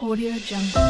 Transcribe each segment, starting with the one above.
Audio Jungle.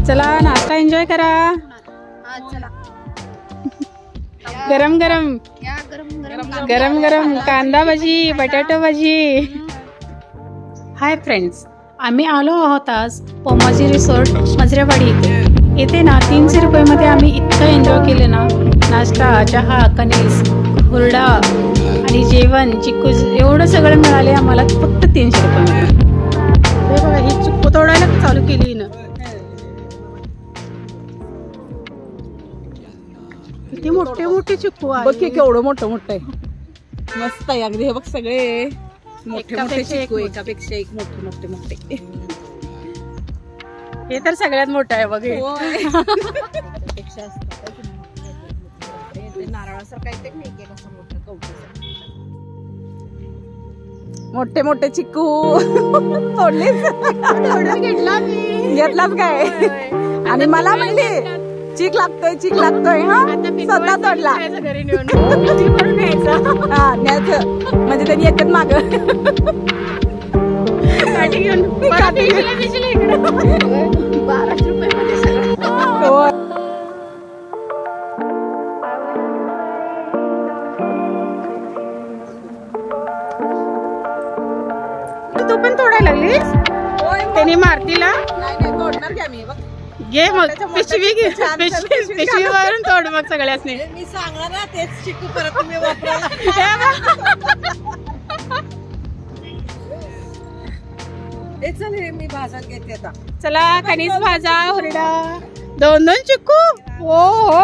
चला नाश्ता enjoy करा. गरम गरम गरम गरम कांदा भजी, बटाटा भजी. हाय फ्रेंड्स, आम्ही आलो आहोत आज पोमाजी रिसॉर्ट मजरेवाडी इथे. इथे ना 300 रुपयामध्ये आम्ही इतकं एन्जॉय केलं ना. नाश्ता, चहा, कणीस, हुरडा आणि जेवण, चिक्कू एवढं सगळं मिळाले आम्हाला फक्त 300 रुपयामध्ये. हे बघा, ही चिक्कू तोडायला चालू केली ना. किती मोठे मोठे चिक्कू आहे. बघ की केवढं मोठं मोठं आहे. मस्त आहे अगदी. हे बघ सगळे मोठे मोठे चिक्कू, एकापेक्षा एक मोठे मोठे मोठे. हे तर सगळ्यात मोठं आहे बघ. मोठे मोठे चिक्कू तोडलीस? घेतलाच काय? आणि मला म्हणली चीक लागतोय, चीक लागतोय. हा, स्वतः तोडला. घरी नेऊन न्यायचं. हा, न्यायचं म्हणजे त्यांनी येतात माग. तू पण तोडायला लागलीस? त्यांनी मारतीला तोडणार की आम्ही. घे मग पिशवी घे. पिशवीवरून तोड मग सगळ्यासनी. मी सांगणार ना तेच चिक्कू परत तुम्ही वापरायला. चल हे मी भाजत घेते आता. चला कणीस भाजा, हुरडा, 2-2 चिक्कू. हो हो.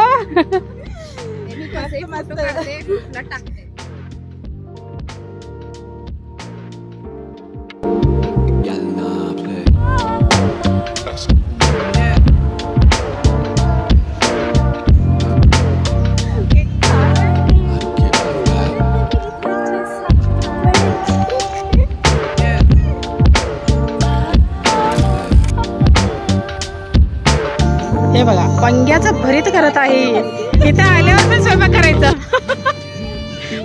हे बघा, वांग्याचं भरीत करत आहे. इथे आल्यावर पण स्वयंपाक करायचा.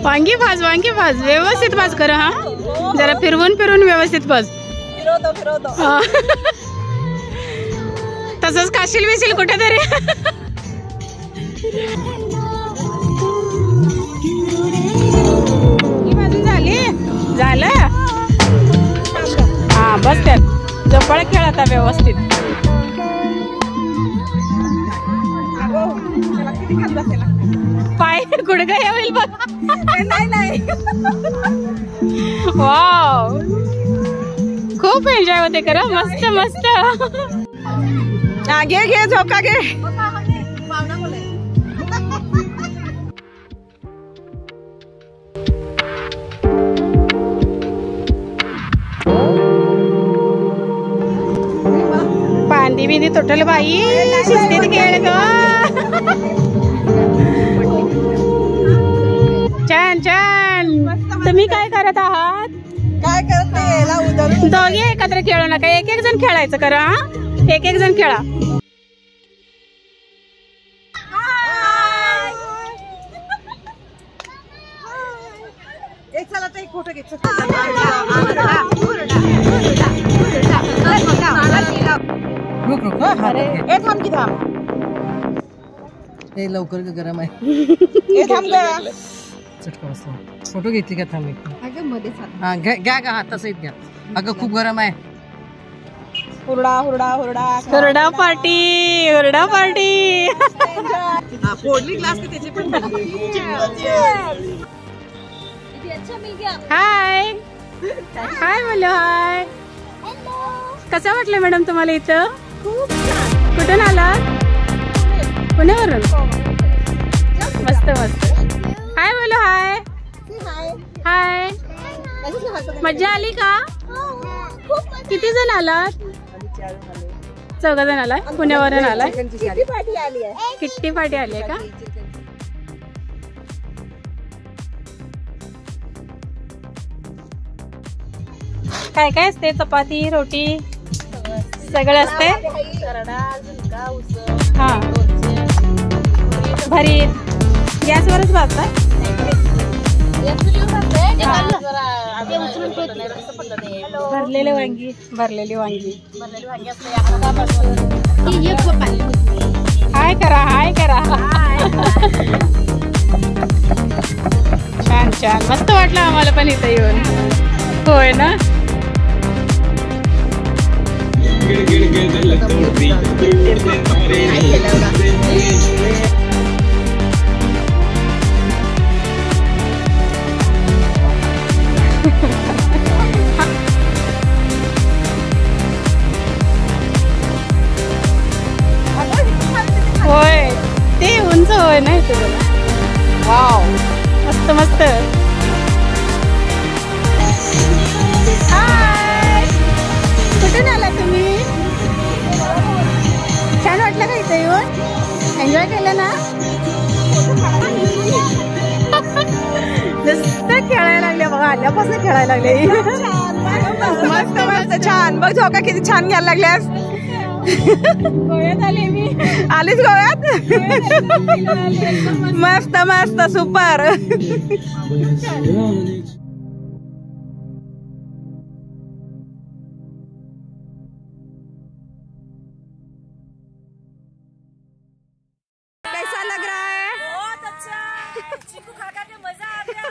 वांगी भाज, वांगी भाज, व्यवस्थित भाज कर. हा, जरा फिरवून फिरवून व्यवस्थित भाज. तसंच काशील बिशील कुठेतरी. भाजून झाली, झालं. हा, बस त्यात जपळ खेळ आता व्यवस्थित. पाय गुडघा येईल बघ. नाही. वाव, खूप एन्जॉय होते करा. मस्त मस्त. घे घे झोका घे. बांधी बिंदी तुटल बाई. शिस्तीत खेळ ग. छान छान. तुम्ही काय करत आहात? काय करते? दोघे एकत्र खेळू नका. एक एक जण खेळायचं करा. एक एक जण खेळा. चला तर एक फोटो घ्यायचा. थांब की थांब. हे लवकर गरम आहे. थांब. चटका बसला. फोटो घेतली का? थांब. हा, घ्या घ्या. हा, तसंच घ्या. अगं खूप गरम आहे. हुरडा हुरडा हुरडा हुरडा पार्टी, हुरडा पार्टी. फोडली ग्लास की त्याची पण हाय हाय बोलो हाय. कसं वाटलं मॅडम तुम्हाला इथं? कुठून आला? पुण्यावरून. मस्त मस्त. हाय बोलो हाय. हाय. मजा आली का? किती जण आलात? 14 जण आलाय. पुण्यावरून आलाय. किट्टी पार्टी आली आहे का? काय काय असते? चपाती, रोटी सगळं असते. हा भरीत गॅसवरच भाजतात. भरलेले वांगी, भरलेली वांगी. हाय करा, हाय करा. छान छान मस्त वाटलं आम्हाला पण इथं येऊन. होय ना. होय ते उंच होय ना इथे. वाव मस्त मस्त. हाय कुठून आला तुम्ही? छान वाटलं का इथे येऊन? एन्जॉय केलं ना? नुसतं खेळायला लागले बघा. आल्यापासून खेळायला लागले. मस्त मस्त छान. बघ झोका किती छान घ्यायला लागल्यास. गोव्यात आले मी. आलीस गोव्यात? मस्त मस्त सुपर. कैसा लग रहा है? बहुत अच्छा. चिकू खा के मजा आ गया.